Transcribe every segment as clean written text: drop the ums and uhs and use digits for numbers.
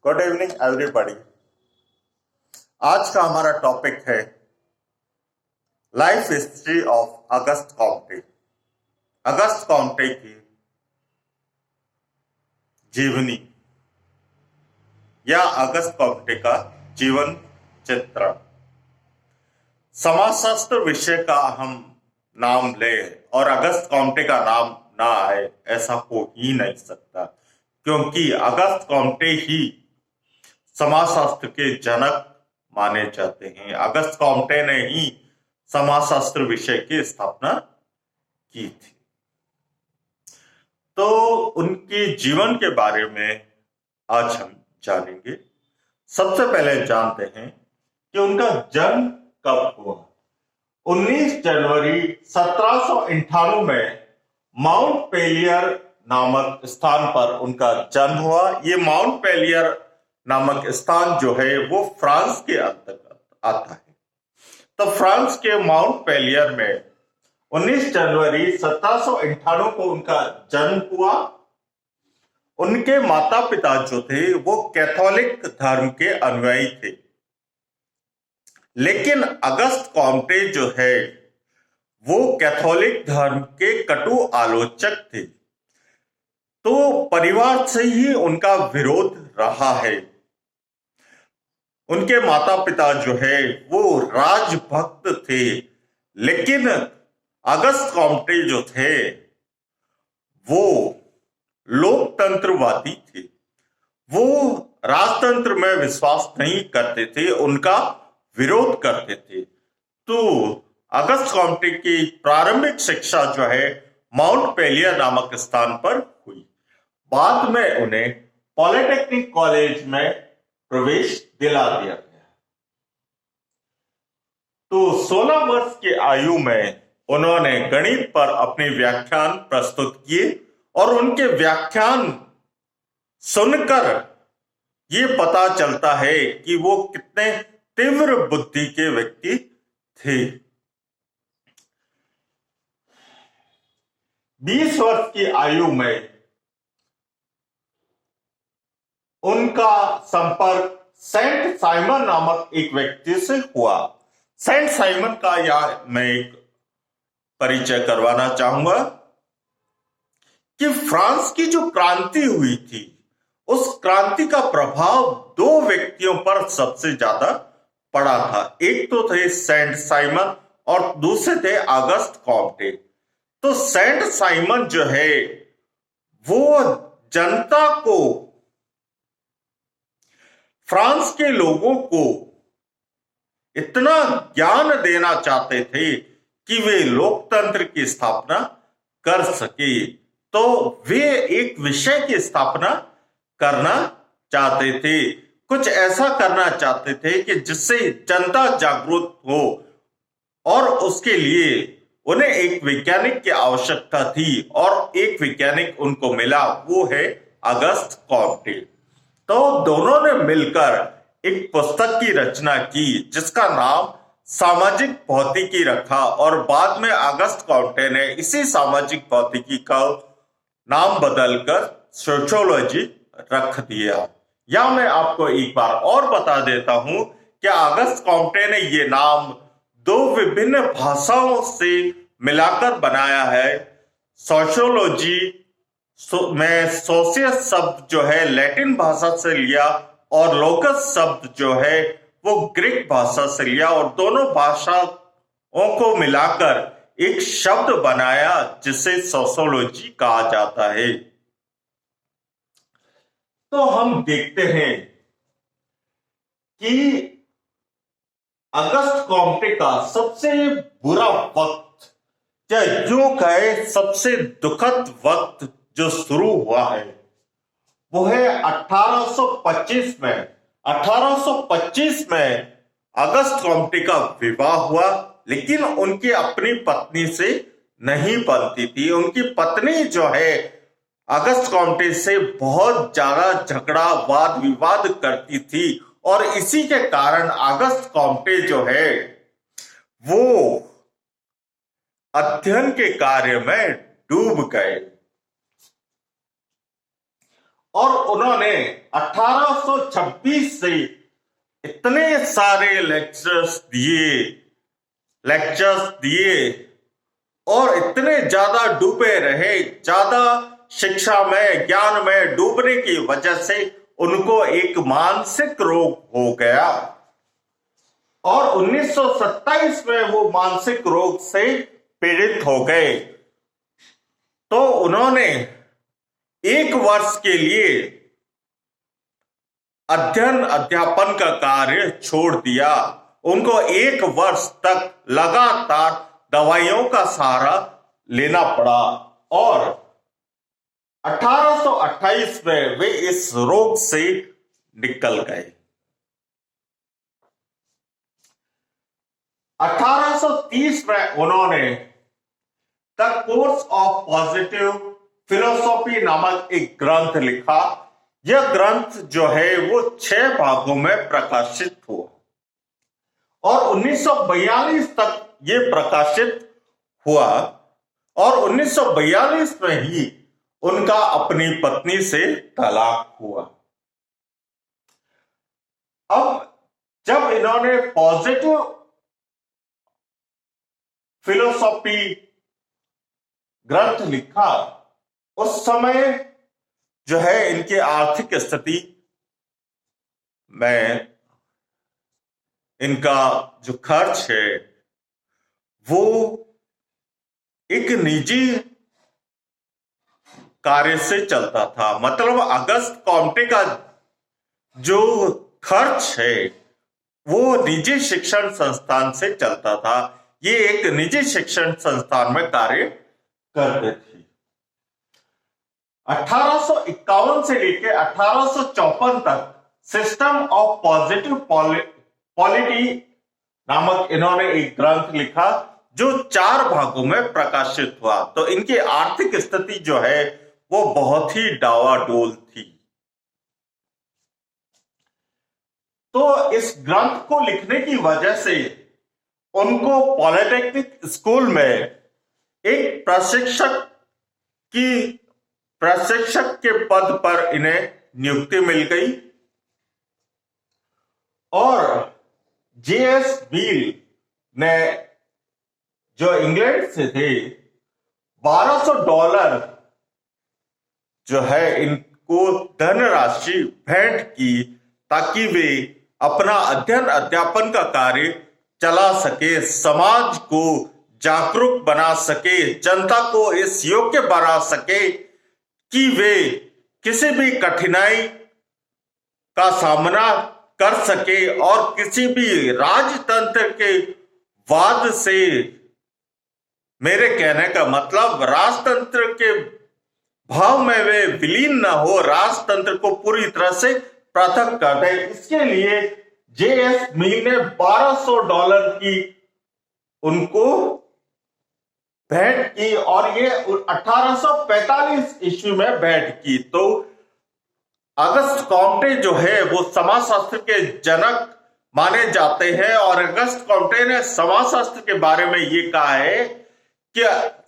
Good evening everybody. आज का हमारा टॉपिक है life history of August Comte. August Comte की जीवनी या अगस्त कॉम्टे का जीवन चित्रण। समाजशास्त्र विषय का हम नाम ले और अगस्त कॉम्टे का नाम ना आए ऐसा हो ही नहीं सकता, क्योंकि अगस्त कॉम्टे ही समाजशास्त्र के जनक माने जाते हैं। अगस्त कॉम्टे ने ही समाजशास्त्र विषय की स्थापना की थी। तो उनके जीवन के बारे में आज हम जानेंगे। सबसे पहले जानते हैं कि उनका जन्म कब हुआ। 19 जनवरी 1798 में माउंट पेलियर नामक स्थान पर उनका जन्म हुआ। ये माउंट पेलियर नामक स्थान जो है वो फ्रांस के अंतर्गत आता है। तो फ्रांस के माउंट पेलियर में 19 जनवरी 1798 को उनका जन्म हुआ। उनके माता पिता जो थे वो कैथोलिक धर्म के अनुयायी थे, लेकिन अगस्त कॉम्टे जो है वो कैथोलिक धर्म के कटु आलोचक थे। तो परिवार से ही उनका विरोध रहा है। उनके माता पिता जो है वो राजभक्त थे, लेकिन अगस्त कॉम्टे जो थे वो लोकतंत्रवादी थे। वो राजतंत्र में विश्वास नहीं करते थे, उनका विरोध करते थे। तो अगस्त कॉम्टे की प्रारंभिक शिक्षा जो है माउंट पेलियर नामक स्थान पर हुई। बाद में उन्हें पॉलिटेक्निक कॉलेज में प्रवेश दिला दिया गया। तो 16 वर्ष की आयु में उन्होंने गणित पर अपने व्याख्यान प्रस्तुत किए और उनके व्याख्यान सुनकर ये पता चलता है कि वो कितने तीव्र बुद्धि के व्यक्ति थे। 20 वर्ष की आयु में उनका संपर्क सेंट साइमन नामक एक व्यक्ति से हुआ। सेंट साइमन का यह मैं एक परिचय करवाना चाहूंगा कि फ्रांस की जो क्रांति हुई थी उस क्रांति का प्रभाव दो व्यक्तियों पर सबसे ज्यादा पड़ा था। एक तो थे सेंट साइमन और दूसरे थे अगस्त कॉम्टे। तो सेंट साइमन जो है वो जनता को, फ्रांस के लोगों को इतना ज्ञान देना चाहते थे कि वे लोकतंत्र की स्थापना कर सके। तो वे एक विषय की स्थापना करना चाहते थे, कुछ ऐसा करना चाहते थे कि जिससे जनता जागरूक हो, और उसके लिए उन्हें एक वैज्ञानिक की आवश्यकता थी और एक वैज्ञानिक उनको मिला, वो है अगस्त कॉम्टे। तो दोनों ने मिलकर एक पुस्तक की रचना की जिसका नाम सामाजिक भौतिकी रखा, और बाद में अगस्त कॉम्टे ने इसी सामाजिक भौतिकी का नाम बदलकर सोशियोलॉजी रख दिया। या मैं आपको एक बार और बता देता हूं कि अगस्त कॉम्टे ने ये नाम दो विभिन्न भाषाओं से मिलाकर बनाया है। सोशियोलॉजी में सोशियस शब्द जो है लैटिन भाषा से लिया और लोकस शब्द जो है वो ग्रीक भाषा से लिया, और दोनों भाषाओं को मिलाकर एक शब्द बनाया जिसे सोशियोलॉजी कहा जाता है। तो हम देखते हैं कि अगस्त कॉम्टे का सबसे बुरा वक्त, या यूं कहे सबसे दुखद वक्त जो शुरू हुआ है वो है 1825 में। 1825 में अगस्त कॉम्टे का विवाह हुआ, लेकिन उनकी अपनी पत्नी से नहीं बनती थी। उनकी पत्नी जो है अगस्त कॉम्टे से बहुत ज्यादा झगड़ा वाद विवाद करती थी, और इसी के कारण अगस्त कॉम्टे जो है वो अध्ययन के कार्य में डूब गए। और उन्होंने 1826 से इतने सारे लेक्चर्स दिए और इतने ज्यादा डूबे रहे, ज्यादा शिक्षा में, ज्ञान में डूबने की वजह से उनको एक मानसिक रोग हो गया और 1927 में वो मानसिक रोग से पीड़ित हो गए। तो उन्होंने 1 वर्ष के लिए अध्ययन अध्यापन का कार्य छोड़ दिया। उनको 1 वर्ष तक लगातार दवाइयों का सहारा लेना पड़ा और 1828 में वे इस रोग से निकल गए। 1830 में उन्होंने the course of positive philosophy नामक एक ग्रंथ लिखा। यह ग्रंथ जो है वो 6 भागों में प्रकाशित हुआ और 1942 तक ये प्रकाशित हुआ और 1942 में ही उनका अपनी पत्नी से तलाक हुआ। अब जब इन्होंने पॉजिटिव फिलोसॉफी ग्रंथ लिखा, उस समय जो है इनकी आर्थिक स्थिति में इनका जो खर्च है वो एक निजी कार्य से चलता था। मतलब अगस्त कॉम्टे का जो खर्च है वो निजी शिक्षण संस्थान से चलता था। ये एक निजी शिक्षण संस्थान में कार्य करते थे। 1851 से लेकर 1854 तक सिस्टम ऑफ पॉजिटिव पॉलिटी नामक इन्होंने एक ग्रंथ लिखा जो 4 भागों में प्रकाशित हुआ। तो इनकी आर्थिक स्थिति जो है वो बहुत ही डावाडोल थी। तो इस ग्रंथ को लिखने की वजह से उनको पॉलिटेक्निक स्कूल में एक प्रशिक्षक के पद पर इन्हें नियुक्ति मिल गई और जेएस बील ने जो इंग्लैंड से थे $1200 जो है इनको धनराशि भेंट की ताकि वे अपना अध्ययन अध्यापन का कार्य चला सके, समाज को जागरूक बना सके, जनता को इस योग्य बना सके कि वे किसी भी कठिनाई का सामना कर सके और किसी भी राजतंत्र के वाद से, मेरे कहने का मतलब राजतंत्र के भाव में वे विलीन न हो, राजतंत्र को पूरी तरह से पृथक कर दे। इसके लिए जेएस मिल ने $1200 की उनको भेंट की और ये 1845 ईस्वी में भेंट की। तो अगस्त कॉम्टे जो है वो समाजशास्त्र के जनक माने जाते हैं और अगस्त कॉम्टे ने समाजशास्त्र के बारे में ये कहा है कि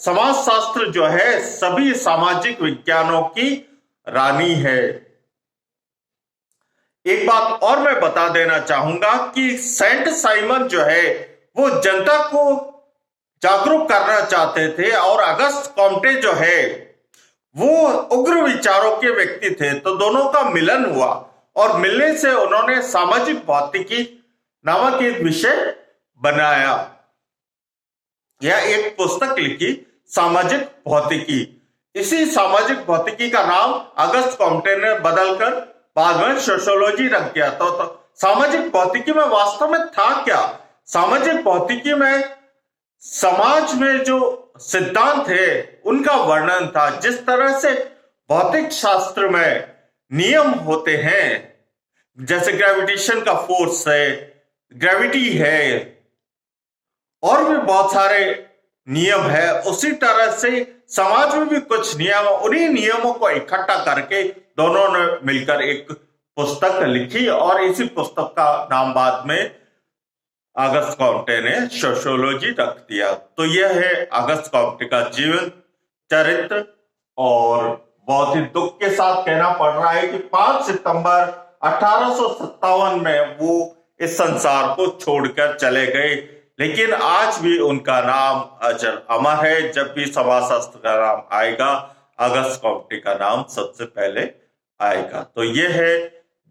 समाजशास्त्र जो है सभी सामाजिक विज्ञानों की रानी है। एक बात और मैं बता देना चाहूंगा कि सेंट साइमन जो है वो जनता को जागरूक करना चाहते थे और अगस्त कॉम्टे जो है वो उग्र विचारों के व्यक्ति थे। तो दोनों का मिलन हुआ और मिलने से उन्होंने सामाजिक भौतिकी नामक एक विषय बनाया या एक पुस्तक लिखी, सामाजिक भौतिकी। इसी सामाजिक भौतिकी का नाम अगस्त कॉम्टे ने बदलकर बाद में सोशियोलॉजी रख दिया। तो सामाजिक भौतिकी में वास्तव में था क्या? सामाजिक भौतिकी में समाज में जो सिद्धांत है उनका वर्णन था। जिस तरह से भौतिक शास्त्र में नियम होते हैं, जैसे ग्रेविटेशन का फोर्स है, ग्रेविटी है और भी बहुत सारे नियम है, उसी तरह से समाज में भी कुछ नियम, उन्हीं नियमों को इकट्ठा करके दोनों ने मिलकर एक पुस्तक लिखी और इसी पुस्तक का नाम बाद में अगस्त कॉम्टे ने सोशियोलॉजी रख दिया। तो यह है अगस्त कॉम्टे का जीवन चरित्र और बहुत ही दुख के साथ कहना पड़ रहा है कि 5 सितंबर 1857 में वो इस संसार को छोड़कर चले गए, लेकिन आज भी उनका नाम अजर अमर है। जब भी समाजशास्त्र का नाम आएगा, अगस्त कॉम्टे का नाम सबसे पहले आएगा। तो ये है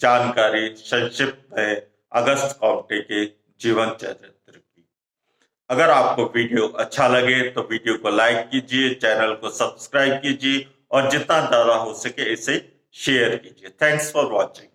जानकारी संक्षिप्त है अगस्त कॉम्टे के जीवन चरित्र की। अगर आपको वीडियो अच्छा लगे तो वीडियो को लाइक कीजिए, चैनल को सब्सक्राइब कीजिए और जितना ज्यादा हो सके इसे शेयर कीजिए। Thanks for watching.